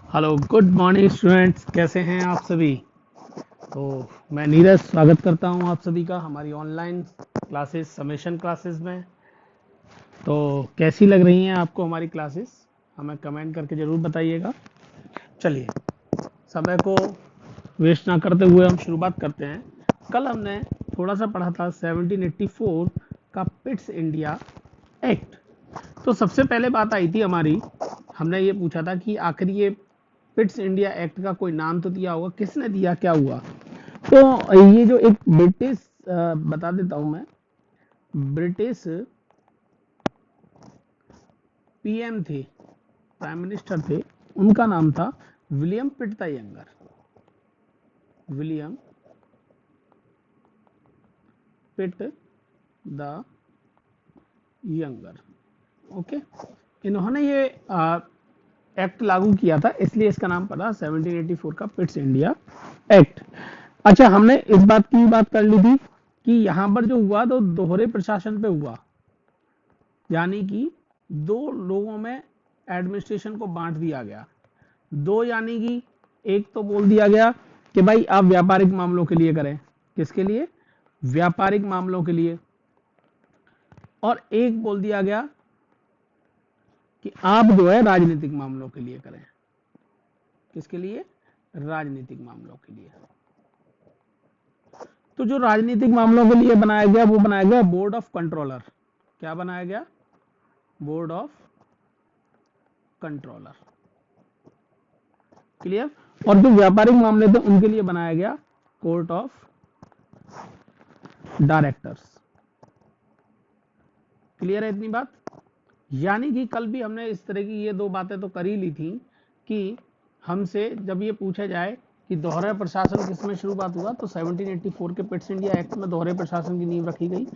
Hello, good morning students. कैसे हैं आप सभी? तो मैं नीरज स्वागत करता हूं आप सभी का हमारी ऑनलाइन क्लासेस समेशन क्लासेस में। तो कैसी लग रही हैं आपको हमारी क्लासेस? हमें कमेंट करके ज़रूर बताइएगा। चलिए, समय को वेस्ट ना करते हुए हम शुरुआत करते हैं। कल हमने थोड़ा सा पढ़ा था 1784 का पिट्स इंडिया एक्ट। तो सबसे पहले बात आई थी हमारी, हमने ये पूछा था कि आखिर ये पिट्स इंडिया एक्ट का कोई नाम तो दिया होगा, किसने दिया, क्या हुआ? तो ये जो एक ब्रिटिश, बता देता हूं मैं, ब्रिटिश पीएम थे, प्राइम मिनिस्टर थे, उनका नाम था William Pitt the younger. William Pitt the younger. Okay, इन्होंने ये एक्ट लागू किया था, इसलिए इसका नाम पड़ा 1784 का पिट्स इंडिया एक्ट। अच्छा, हमने इस बात की बात कर ली थी कि यहाँ पर जो हुआ तो दोहरे प्रशासन पे हुआ, यानी कि दो लोगों में एडमिनिस्ट्रेशन को बांट दिया गया। दो यानी कि एक तो बोल दिया गया कि भाई आप व्यापारिक मामलों के लिए करें, किसके लिए? व्यापारिक मामलों के लिए। और एक बोल दिया गया कि आप जो है राजनीतिक मामलों के लिए करें। किसके लिए? राजनीतिक मामलों के लिए। तो जो राजनीतिक मामलों के लिए बनाया गया वो बनाया गया बोर्ड ऑफ कंट्रोलर। क्या बनाया गया? Board of controller. क्लियर? और जो व्यापारिक मामले थे उनके लिए बनाया गया कोर्ट ऑफ डायरेक्टर्स। क्लियर है इतनी बात? यानी कि कल भी हमने इस तरह की ये दो बातें तो कर ही ली थी कि हमसे जब ये पूछा जाए कि दोहरे प्रशासन किसमें शुरुआत हुआ, तो 1784 के पिट्स इंडिया एक्ट में दोहरे प्रशासन की नींव रखी गई।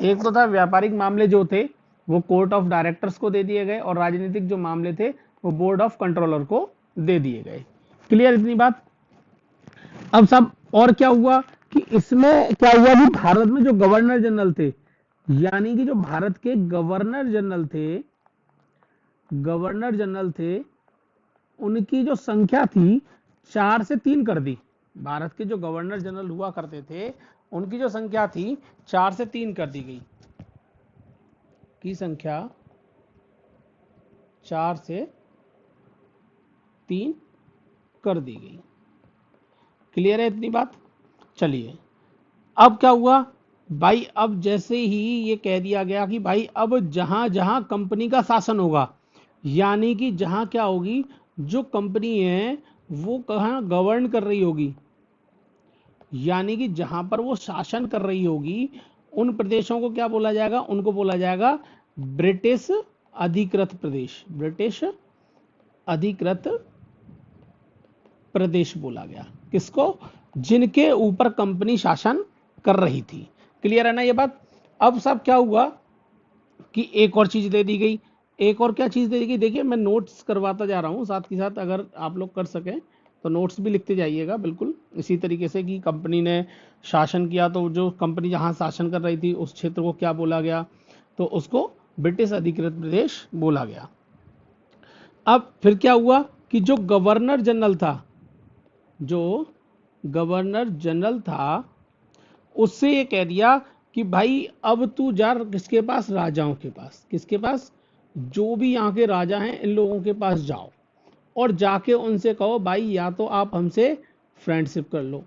एक तो था व्यापारिक मामले जो थे वो कोर्ट ऑफ डायरेक्टर्स को दे दिए गए, और राजनीतिक जो मामले थे वो बोर्ड ऑफ कंट्रोलर को दे दिए गए। क्लियर इतनी बात? अब सब और क्या हुआ कि इसमें क्या हुआ कि भारत में जो गवर्नर जनरल थे, यानी कि जो भारत के गवर्नर जनरल थे, उनकी जो संख्या थी 4 से 3 कर दी। भारत के जो गवर्नर जनरल हुआ करते थे उनकी जो संख्या थी 4 से 3 कर दी गई। की संख्या 4 से 3 कर दी गई। क्लियर है इतनी बात? चलिए, अब क्या हुआ भाई, अब जैसे ही ये कह दिया गया कि भाई अब जहां जहां कंपनी का शासन होगा, यानी कि जहां क्या होगी, जो कंपनी है वो कहां गवर्न कर रही होगी, यानी कि जहां पर वो शासन कर रही होगी, उन प्रदेशों को क्या बोला जाएगा? उनको बोला जाएगा ब्रिटिश अधिकृत प्रदेश। ब्रिटिश अधिकृत प्रदेश बोला गया किसको? जिनके ऊपर कंपनी शासन कर रही थी। क्लियर है ना ये बात? अब सब क्या हुआ कि एक और चीज दे दी गई। एक और क्या चीज दे दी गई? देखिए, मैं नोट्स करवाता जा रहा हूं साथ के साथ, अगर आप लोग कर सकें तो नोट्स भी लिखते जाइएगा। बिल्कुल इसी तरीके से कि कंपनी ने शासन किया, तो जो कंपनी जहां शासन कर रही थी उस क्षेत्र को क्या बोला गया? तो उसको ब्रिटिश अधिकृत प्रदेश बोला गया। अब फिर क्या हुआ कि जो गवर्नर जनरल था, जो गवर्नर जनरल था, उससे ये कह दिया कि भाई अब तू जा किसके पास? राजाओं के पास। किसके पास? जो भी यहाँ के राजा हैं इन लोगों के पास जाओ, और जाके उनसे कहो भाई या तो आप हमसे फ्रेंडशिप कर लो,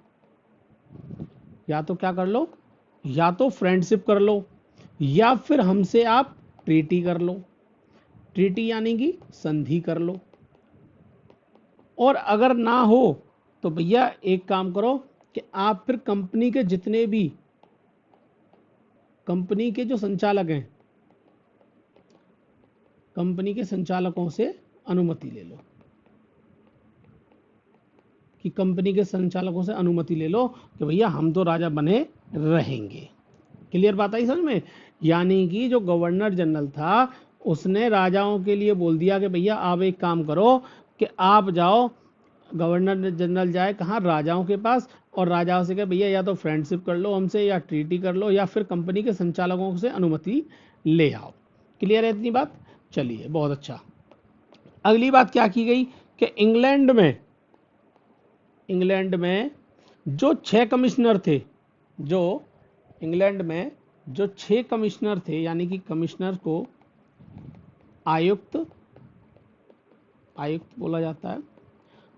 या तो क्या कर लो? या तो फ्रेंडशिप कर लो, या फिर हमसे आप ट्रीटी कर लो। ट्रीटी यानी कि संधि कर लो। और अगर ना हो तो भैया एक काम करो कि आप फिर कंपनी के जो संचालक हैं, कंपनी के संचालकों से अनुमति ले लो, कि कंपनी के संचालकों से अनुमति ले लो कि भैया हम तो राजा बने रहेंगे। क्लियर बात आई समझ में? यानी कि जो गवर्नर जनरल था उसने राजाओं के लिए बोल दिया कि भैया आप एक काम करो कि आप जाओ, गवर्नर जनरल जाए कहाँ? राजाओं के पास, और राजाओं से कहे भैया या तो फ्रेंडशिप कर लो हमसे, या ट्रीटी कर लो, या फिर कंपनी के संचालकों से अनुमति ले आओ। क्लियर है इतनी बात? चलिए, बहुत अच्छा। अगली बात क्या की गई कि इंग्लैंड में जो 6 कमिश्नर थे, जो इंग्लैंड में जो 6 कमिश्नर थे, यानी कि कमिश्नर को आयुक्त बोला जाता है,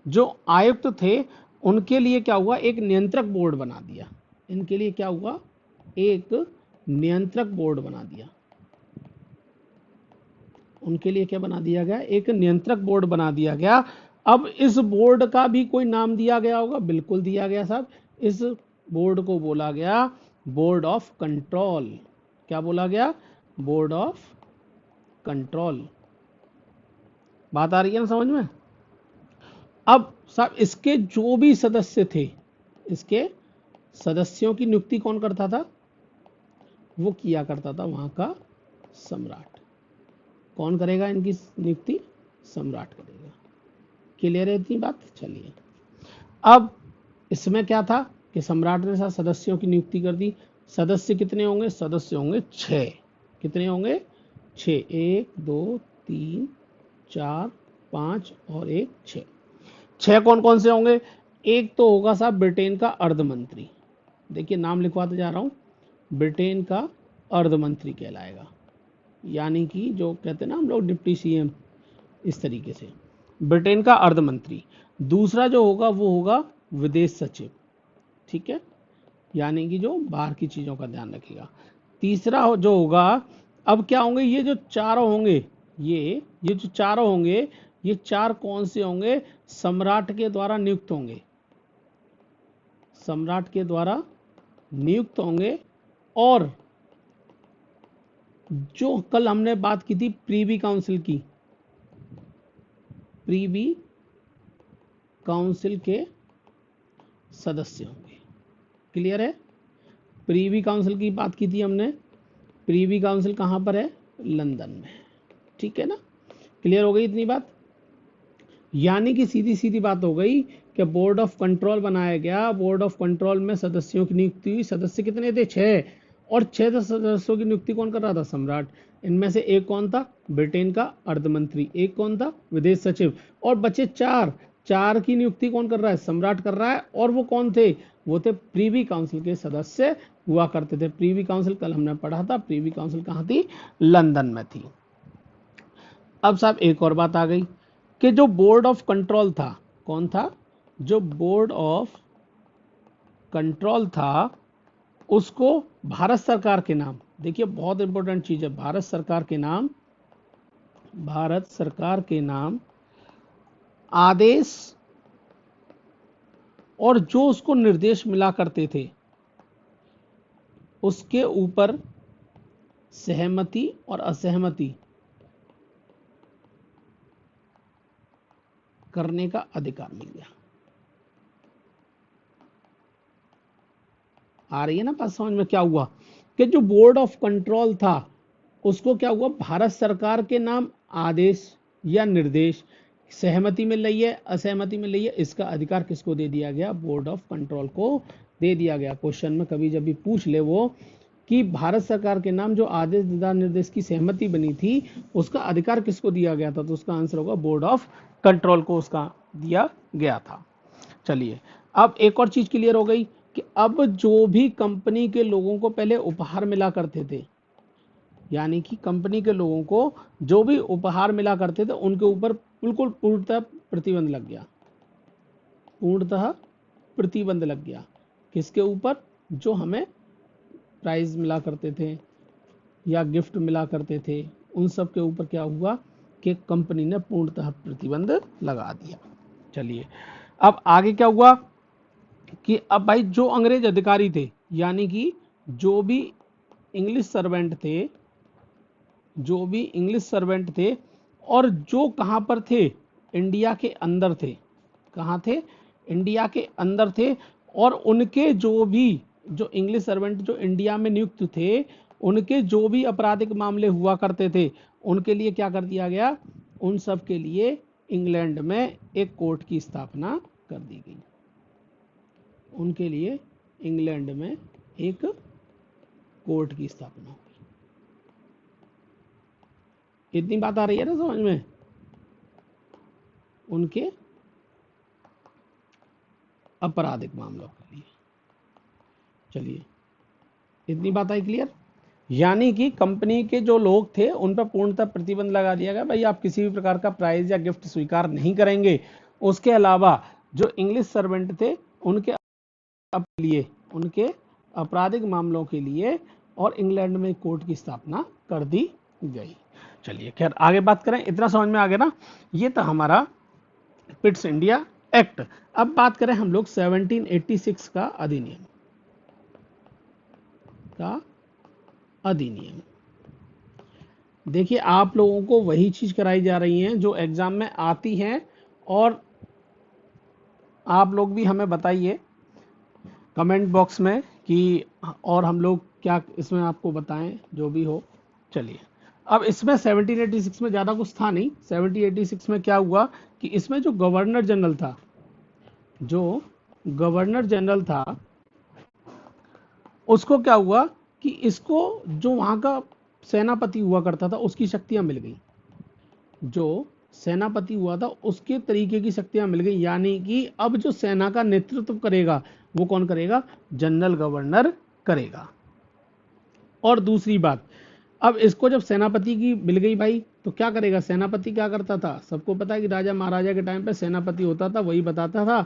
जो आयुक्त थे उनके लिए क्या हुआ, एक नियंत्रक बोर्ड बना दिया। इनके लिए क्या हुआ, एक नियंत्रक बोर्ड बना दिया। उनके लिए क्या बना दिया गया, एक नियंत्रक बोर्ड बना दिया गया। अब इस बोर्ड का भी कोई नाम दिया गया होगा, बिल्कुल दिया गया साहब। इस बोर्ड को बोला गया बोर्ड ऑफ कंट्रोल। क्या बोला गया, बोर्ड ऑफ कंट्रोल। बात आ रही है ना समझ में। अब साहब इसके जो भी सदस्य थे, इसके सदस्यों की नियुक्ति कौन करता था, वो किया करता था वहां का सम्राट। कौन करेगा इनकी नियुक्ति, सम्राट करेगा। क्लियर है इतनी बात। चलिए अब इसमें क्या था कि सम्राट ने साथ सदस्यों की नियुक्ति कर दी। सदस्य कितने होंगे, सदस्य होंगे 6। कितने होंगे, 6। 1 2 3 4 5 और 1 6। 6 कौन कौन से होंगे, एक तो होगा साहब ब्रिटेन का अर्धमंत्री। देखिए नाम लिखवाते जा रहा हूं, ब्रिटेन का अर्धमंत्री कहलाएगा, यानी कि जो कहते हैं ना हम लोग डिप्टी सीएम, इस तरीके से ब्रिटेन का अर्धमंत्री। दूसरा जो होगा वो होगा विदेश सचिव, ठीक है, यानी कि जो बाहर की चीजों का ध्यान रखेगा। तीसरा जो होगा, अब क्या होंगे, ये जो चारों होंगे, ये जो चारों होंगे, ये 4 कौन से होंगे, सम्राट के द्वारा नियुक्त होंगे, सम्राट के द्वारा नियुक्त होंगे। और जो कल हमने बात की थी प्रीवी काउंसिल की, प्रीवी काउंसिल के सदस्य होंगे। क्लियर है, प्रीवी काउंसिल की बात की थी हमने। प्रीवी काउंसिल कहां पर है, लंदन में, ठीक है ना। क्लियर हो गई इतनी बात। यानी कि सीधी सीधी बात हो गई कि बोर्ड ऑफ कंट्रोल बनाया गया। बोर्ड ऑफ कंट्रोल में सदस्यों की नियुक्ति हुई। सदस्य कितने थे, 6। और 6 सदस्यों की नियुक्ति कौन कर रहा था, सम्राट। इनमें से एक कौन था, ब्रिटेन का अर्धमंत्री। एक कौन था, विदेश सचिव। और बचे 4। 4 की नियुक्ति कौन कर रहा है, सम्राट कर रहा है। और वो कौन थे, वो थे प्रीवी काउंसिल के सदस्य हुआ करते थे। प्रीवी काउंसिल कल हमने पढ़ा था, प्रीवी काउंसिल कहाँ थी, लंदन में थी। अब साहब एक और बात आ गई कि जो बोर्ड ऑफ कंट्रोल था, कौन था, जो बोर्ड ऑफ कंट्रोल था, उसको भारत सरकार के नाम, देखिए बहुत इंपॉर्टेंट चीज है, भारत सरकार के नाम, भारत सरकार के नाम आदेश और जो उसको निर्देश मिला करते थे उसके ऊपर सहमति और असहमति करने का अधिकार मिल गया। आ रही है ना बात समझ में। क्या हुआ कि जो बोर्ड ऑफ कंट्रोल था उसको क्या हुआ, भारत सरकार के नाम आदेश या निर्देश, सहमति मिल रही है असहमति मिल रही है, इसका अधिकार किसको दे दिया गया, बोर्ड ऑफ कंट्रोल को दे दिया गया। क्वेश्चन में कभी जब भी पूछ ले वो कि भारत सरकार के नाम जो आदेश तथा निर्देश की सहमति बनी थी उसका अधिकार किसको दिया गया था, तो उसका आंसर होगा बोर्ड ऑफ कंट्रोल को उसका दिया गया था। चलिए अब एक और चीज क्लियर हो गई कि अब जो भी कंपनी के लोगों को पहले उपहार मिला करते थे, यानी कि कंपनी के लोगों को जो भी उपहार मिला करते थे उनके ऊपर बिल्कुल पूर्णतः प्रतिबंध लग गया। पूर्णतः प्रतिबंध लग गया किसके ऊपर, जो हमें प्राइज मिला करते थे या गिफ्ट मिला करते थे, उन सब के ऊपर क्या हुआ कि कंपनी ने पूर्णतः प्रतिबंध लगा दिया। चलिए अब आगे क्या हुआ कि अब भाई जो अंग्रेज अधिकारी थे, यानी कि जो भी इंग्लिश सर्वेंट थे, जो भी इंग्लिश सर्वेंट थे और जो कहां पर थे, इंडिया के अंदर थे। कहां थे, इंडिया के अंदर थे। और उनके जो भी, जो इंग्लिश सर्वेंट जो इंडिया में नियुक्त थे, उनके जो भी आपराधिक मामले हुआ करते थे उनके लिए क्या कर दिया गया, उन सब के लिए इंग्लैंड में एक कोर्ट की स्थापना कर दी गई। उनके लिए इंग्लैंड में एक कोर्ट की स्थापना हुई। इतनी बात आ रही है ना समझ में। उनके आपराधिक मामलों के लिए। चलिए, इतनी बात आई क्लियर। यानी कि कंपनी के जो लोग थे उन पर पूर्णतः प्रतिबंध लगा दिया गया, भाई आप किसी भी प्रकार का प्राइज या गिफ्ट स्वीकार नहीं करेंगे। उसके अलावा जो इंग्लिश सर्वेंट थे उनके लिए, उनके आपराधिक मामलों के लिए और इंग्लैंड में कोर्ट की स्थापना कर दी गई। चलिए खैर आगे बात करें, इतना समझ में आ गया ना। ये था हमारा पिट्स इंडिया एक्ट। अब बात करें हम लोग 1786 का अधिनियम का अधिनियम। देखिए आप लोगों को वही चीज कराई जा रही है जो एग्जाम में आती है, और आप लोग भी हमें बताइए कमेंट बॉक्स में कि और हम लोग क्या इसमें आपको बताएं जो भी हो। चलिए, अब इसमें 1786 में ज़्यादा कुछ था नहीं। 1786 में क्या हुआ कि इसमें जो गवर्नर जनरल था, जो गवर्नर जनरल था, उसको क्या हुआ कि इसको जो वहाँ का सेनापति हुआ करता था उसकी शक्तियाँ मिल गई। जो सेनापति हुआ था उसके तरीके की शक्तियां मिल गई, यानी कि अब जो सेना का नेतृत्व करेगा वो कौन करेगा? जनरल गवर्नर करेगा। और दूसरी बात, अब इसको जब सेनापति की मिल गई भाई, तो क्या करेगा? सेनापति क्या करता था? सबको पता है कि राजा महाराजा के टाइम पे सेनापति होता था, वही बताता था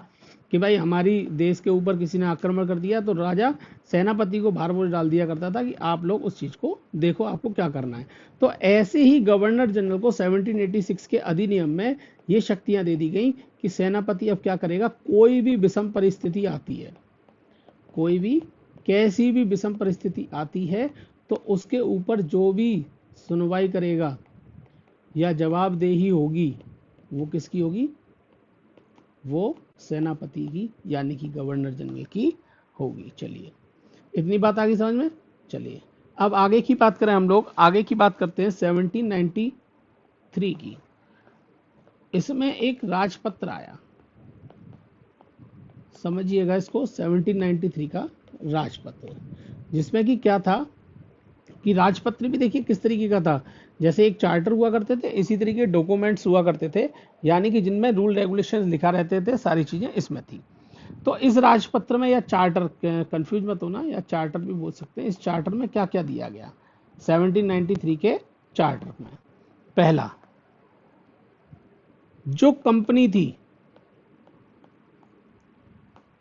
कि भाई हमारी देश के ऊपर किसी ने आक्रमण कर दिया, तो राजा सेनापति को भार बोझ डाल दिया करता था कि आप लोग उस चीज को देखो, आपको क्या करना है। तो ऐसे ही गवर्नर जनरल को 1786 के अधिनियम में ये शक्तियां दे दी गई कि सेनापति अब क्या करेगा? कोई भी विषम परिस्थिति आती है, कोई भी कैसी भी विषम परिस्थिति आती है, तो उसके ऊपर जो भी सुनवाई करेगा या जवाबदेही होगी वो किसकी होगी? वो सेनापति की, यानी कि गवर्नर जनरल की होगी। चलिए, इतनी बात आ गई समझ में। चलिए अब आगे की बात करें, हम लोग आगे की बात करते हैं 1793 की। इसमें एक राजपत्र आया, समझिएगा इसको, 1793 का राजपत्र, जिसमें कि क्या था कि राजपत्र भी देखिए किस तरीके का था। जैसे एक चार्टर हुआ करते थे, इसी तरीके डॉक्यूमेंट्स हुआ करते थे, यानी कि जिनमें रूल रेगुलेशंस लिखा रहते थे, सारी चीजें इसमें थी। तो इस राजपत्र में, या चार्टर, कंफ्यूज मत होना, या चार्टर भी बोल सकते हैं, इस चार्टर में क्या क्या दिया गया 1793 के चार्टर में? पहला, जो कंपनी थी,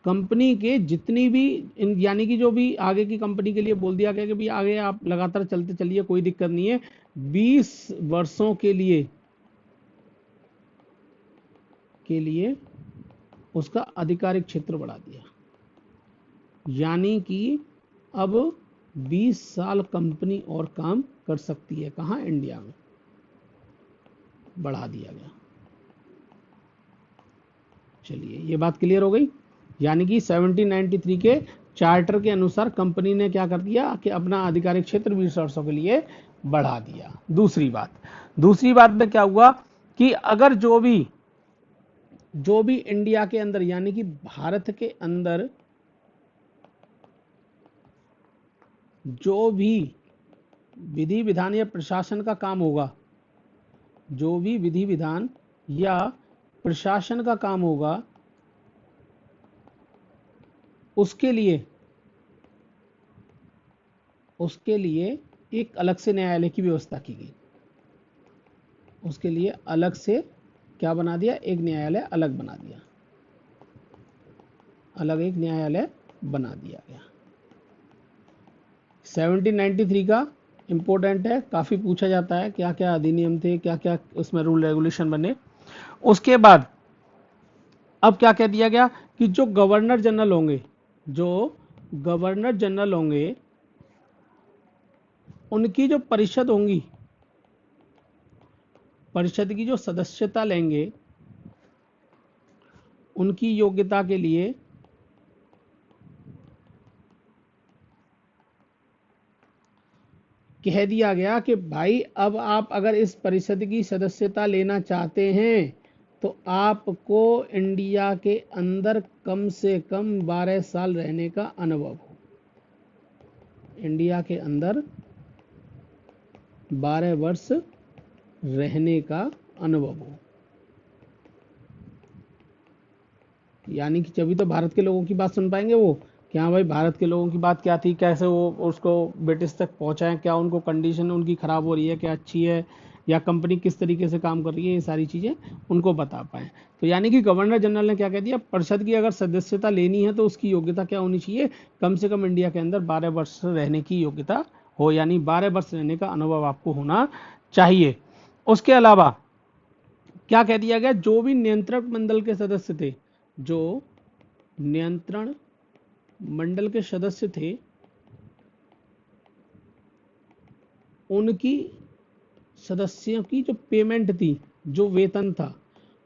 कंपनी के जितनी भी यानी कि जो भी आगे की कंपनी के लिए बोल दिया गया कि भाई आगे आप लगातार चलते चलिए, कोई दिक्कत नहीं है, 20 वर्षों के लिए उसका आधिकारिक क्षेत्र बढ़ा दिया। यानी कि अब 20 साल कंपनी और काम कर सकती है, कहाँ? इंडिया में। बढ़ा दिया गया। चलिए, ये बात क्लियर हो गई। यानी कि 1793 के चार्टर के अनुसार कंपनी ने क्या कर दिया कि अपना आधिकारिक क्षेत्र 20 वर्षों के लिए बढ़ा दिया। दूसरी बात में क्या हुआ कि अगर जो भी इंडिया के अंदर, यानी कि भारत के अंदर जो भी विधि विधान या प्रशासन का काम होगा, जो भी विधि विधान या प्रशासन का काम होगा, उसके लिए एक अलग से न्यायालय की व्यवस्था की गई। उसके लिए अलग से क्या बना दिया? एक न्यायालय अलग बना दिया, अलग एक न्यायालय बना दिया गया। 1793 का इंपॉर्टेंट है, काफी पूछा जाता है क्या क्या अधिनियम थे, क्या क्या उसमें रूल रेगुलेशन बने। उसके बाद अब क्या कह दिया गया कि जो गवर्नर जनरल होंगे, उनकी जो परिषद होंगी, परिषद की जो सदस्यता लेंगे, उनकी योग्यता के लिए कह दिया गया कि भाई अब आप अगर इस परिषद की सदस्यता लेना चाहते हैं तो आपको इंडिया के अंदर कम से कम 12 साल रहने का अनुभव हो। इंडिया के अंदर 12 वर्ष रहने का अनुभव हो। यानी कि तभी तो भारत के लोगों की बात सुन पाएंगे वो, कि हाँ भाई भारत के लोगों की बात क्या थी, कैसे वो उसको ब्रिटिश तक पहुंचाएं, क्या उनको कंडीशन उनकी ख़राब हो रही है, क्या अच्छी है, या कंपनी किस तरीके से काम कर रही है, ये सारी चीज़ें उनको बता पाएँ। तो यानी कि गवर्नर जनरल ने क्या कह दिया, परिषद की अगर सदस्यता लेनी है तो उसकी योग्यता क्या होनी चाहिए, कम से कम इंडिया के अंदर 12 वर्ष रहने की योग्यता हो, यानी 12 वर्ष रहने का अनुभव आपको होना चाहिए। उसके अलावा क्या कह दिया गया, जो भी नियंत्रक मंडल के सदस्य थे, जो नियंत्रण मंडल के सदस्य थे, उनकी सदस्यों की जो पेमेंट थी, जो वेतन था,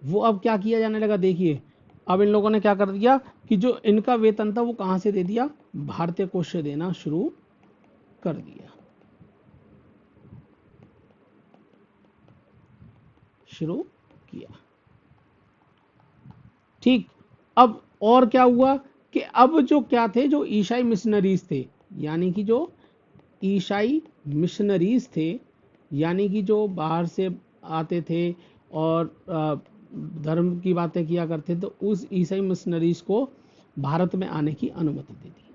वो अब क्या किया जाने लगा। देखिए अब इन लोगों ने क्या कर दिया कि जो इनका वेतन था वो कहां से दे दिया, भारतीय कोष से देना शुरू कर दिया, शुरू किया। ठीक, अब और क्या हुआ कि अब जो क्या थे, जो ईसाई मिशनरीज थे, यानी कि जो ईसाई मिशनरीज थे, यानी कि जो बाहर से आते थे और धर्म की बातें किया करते, तो उस ईसाई मिशनरीज को भारत में आने की अनुमति दे दी,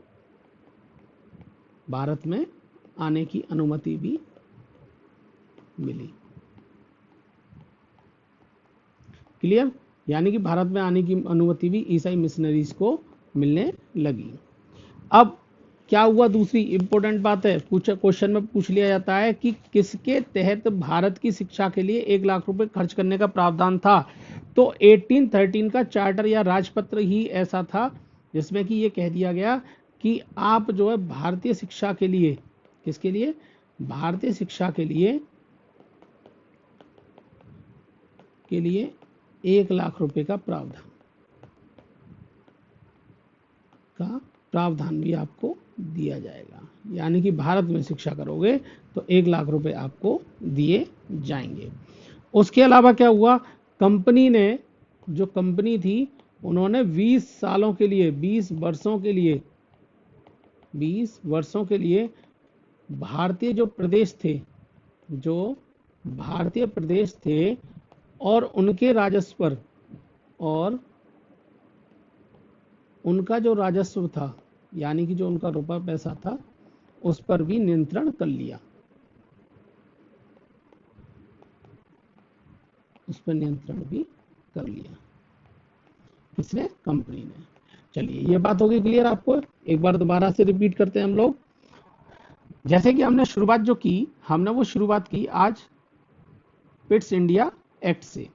भारत में आने की अनुमति भी मिली। क्लियर, यानी कि भारत में आने की अनुमति भी ईसाई मिशनरीज को मिलने लगी। अब क्या हुआ, दूसरी इंपॉर्टेंट बात है, कुछ क्वेश्चन में पूछ लिया जाता है कि किसके तहत भारत की शिक्षा के लिए 1 लाख रुपए खर्च करने का प्रावधान था। तो 1813 का चार्टर या राजपत्र ही ऐसा था जिसमें कि ये कह दिया गया कि आप जो है भारतीय शिक्षा के लिए, किसके लिए, भारतीय शिक्षा के लिए 1 लाख रुपए का प्रावधान भी आपको दिया जाएगा, यानी कि भारत में शिक्षा करोगे तो 1 लाख रुपए आपको दिए जाएंगे। उसके अलावा क्या हुआ, कंपनी ने, जो कंपनी थी, उन्होंने 20 सालों के लिए, 20 वर्षों के लिए, 20 वर्षों के लिए भारतीय जो प्रदेश थे, जो भारतीय प्रदेश थे और उनके राजस्व पर, और उनका जो राजस्व था, यानी कि जो उनका रुपया पैसा था, उस पर भी नियंत्रण कर लिया, उस पर नियंत्रण भी कर लिया, किसने, कंपनी ने। चलिए ये बात होगी क्लियर आपको, एक बार दोबारा से रिपीट करते हैं हम लोग। जैसे कि हमने शुरुआत जो की, हमने वो शुरुआत की आज पिट्स इंडिया एक्ट से।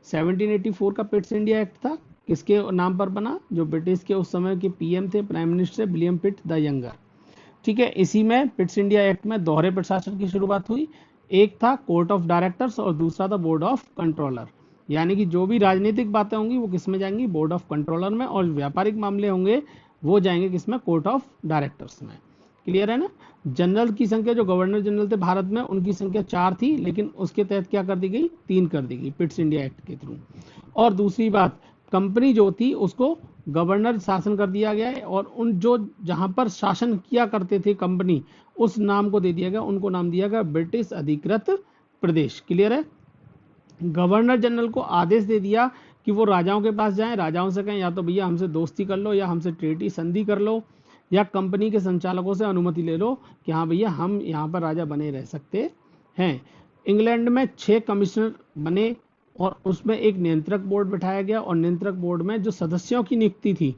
1784 का पिट्स इंडिया एक्ट था, किसके नाम पर बना, जो ब्रिटिश के उस समय के पीएम थे, prime minister William Pitt the younger. ठीक है, इसी में पिट्स इंडिया एक्ट में दोहरे प्रशासन की शुरुआत हुई। एक था कोर्ट ऑफ डायरेक्टर्स और दूसरा था बोर्ड ऑफ कंट्रोलर, यानी कि जो भी राजनीतिक बातें होंगी वो किस में जाएंगी, बोर्ड ऑफ कंट्रोलर में, और व्यापारिक मामले होंगे वो जाएंगे किसमें, कोर्ट ऑफ डायरेक्टर्स में। क्लियर है ना। जनरल की संख्या, जो गवर्नर जनरल थे भारत में, उनकी संख्या 4 थी, लेकिन उसके तहत क्या कर दी गई, 3 कर दी गई पिट्स इंडिया एक्ट के थ्रू। और दूसरी बात, कंपनी जो थी उसको गवर्नर शासन कर दिया गया है, और उन जो जहां पर शासन किया करते थे कंपनी, उस नाम को दे दिया गया, उनको नाम दिया गया ब्रिटिश अधिकृत प्रदेश। क्लियर है। गवर्नर जनरल को आदेश दे दिया कि वो राजाओं के पास जाएं, राजाओं से कहें या तो भैया हमसे दोस्ती कर लो, या हमसे ट्रीटी संधि कर लो, या कंपनी के संचालकों से अनुमति ले लो कि हाँ भैया हम यहाँ पर राजा बने रह सकते हैं। इंग्लैंड में 6 कमिश्नर बने और उसमें एक नियंत्रक बोर्ड बिठाया गया, और नियंत्रक बोर्ड में जो सदस्यों की नियुक्ति थी,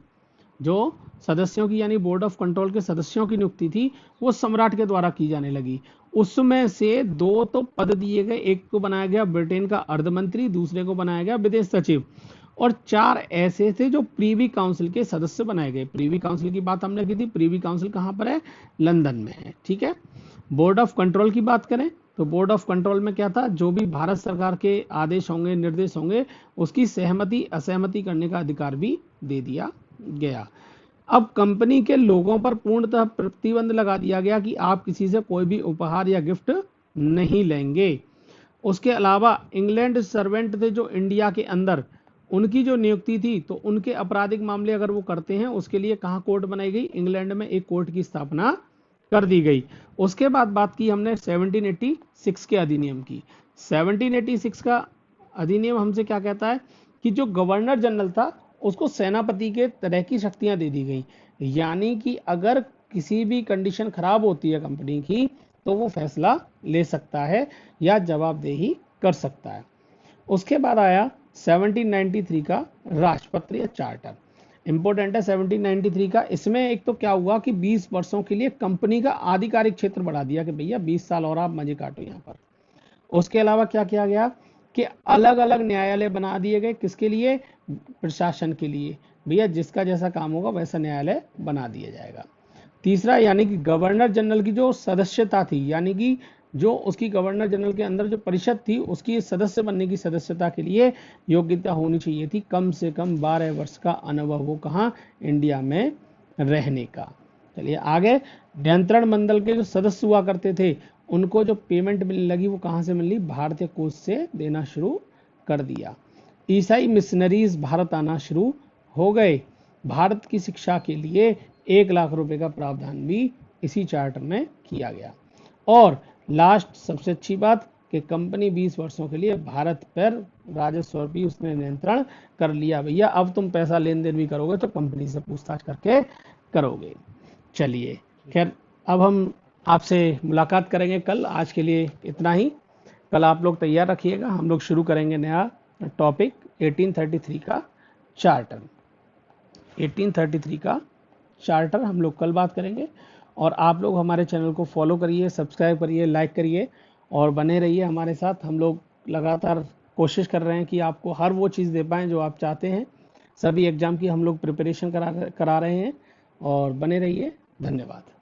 जो सदस्यों की यानी बोर्ड ऑफ कंट्रोल के सदस्यों की नियुक्ति थी, वो सम्राट के द्वारा की जाने लगी। उसमें से 2 तो पद दिए गए, एक को बनाया गया ब्रिटेन का अर्धमंत्री, दूसरे को बनाया गया विदेश सचिव, और 4 ऐसे थे जो प्रीवी काउंसिल के सदस्य बनाए गए। प्रीवी काउंसिल की बात हमने की थी, प्रीवी काउंसिल कहां पर है, लंदन में है। ठीक है। बोर्ड ऑफ कंट्रोल की बात करें तो बोर्ड ऑफ कंट्रोल में क्या था, जो भी भारत सरकार के आदेश होंगे, निर्देश होंगे, उसकी सहमति असहमति करने का अधिकार भी दे दिया गया। अब कंपनी के लोगों पर पूर्णतः प्रतिबंध लगा दिया गया कि आप किसी से कोई भी उपहार या गिफ्ट नहीं लेंगे। उसके अलावा इंग्लैंड सर्वेंट थे जो इंडिया के अंदर, उनकी जो नियुक्ति थी, तो उनके आपराधिक मामले अगर वो करते हैं, उसके लिए कहाँ कोर्ट बनाई गई, इंग्लैंड में एक कोर्ट की स्थापना कर दी गई। उसके बाद बात की हमने 1786 के अधिनियम की। 1786 का अधिनियम हमसे क्या कहता है कि जो गवर्नर जनरल था उसको सेनापति के तरह की शक्तियां दे दी गई, यानी कि अगर किसी भी कंडीशन खराब होती है कंपनी की तो वो फैसला ले सकता है या जवाबदेही कर सकता है। उसके बाद आया 1793 का राजपत्र या चार्टर। इंपॉर्टेंट है 1793 का। इसमें एक तो क्या हुआ कि 20 वर्षों के लिए कंपनी का आधिकारिक क्षेत्र बढ़ा दिया कि भैया 20 साल और आप मजे काटो यहाँ पर। उसके अलावा क्या किया गया कि अलग अलग न्यायालय बना दिए गए, किसके लिए? प्रशासन के लिए। भैया जिसका जैसा काम होगा वैसा न्यायालय बना दिया जाएगा। तीसरा, यानी कि गवर्नर जनरल की जो सदस्यता थी, यानी कि जो उसकी गवर्नर जनरल के अंदर जो परिषद थी उसकी सदस्य बनने की सदस्यता के लिए योग्यता होनी चाहिए थी कम से कम 12 वर्ष का अनुभव हो, कहाँ? इंडिया में रहने का। चलिए आगे, नियंत्रण मंडल के जो सदस्य हुआ करते थे उनको जो पेमेंट मिलने लगी वो कहाँ से मिली? भारतीय कोष से देना शुरू कर दिया। ईसाई मिशनरीज भारत आना शुरू हो गए। भारत की शिक्षा के लिए 1 लाख रुपए का प्रावधान भी इसी चार्टर में किया गया। और लास्ट सबसे अच्छी बात कि कंपनी 20 वर्षों के लिए भारत पर राजस्व भी उसने नियंत्रण कर लिया। भैया अब तुम पैसा लेन देन भी करोगे तो कंपनी से पूछताछ करके करोगे। चलिए खैर, अब हम आपसे मुलाकात करेंगे कल। आज के लिए इतना ही। कल आप लोग तैयार रखिएगा, हम लोग शुरू करेंगे नया टॉपिक 1833 का चार्टर। 1833 का चार्टर हम लोग कल बात करेंगे। और आप लोग हमारे चैनल को फॉलो करिए, सब्सक्राइब करिए, लाइक करिए और बने रहिए हमारे साथ। हम लोग लगातार कोशिश कर रहे हैं कि आपको हर वो चीज़ दे पाएँ जो आप चाहते हैं। सभी एग्ज़ाम की हम लोग प्रिपरेशन करा रहे हैं और बने रहिए। धन्यवाद।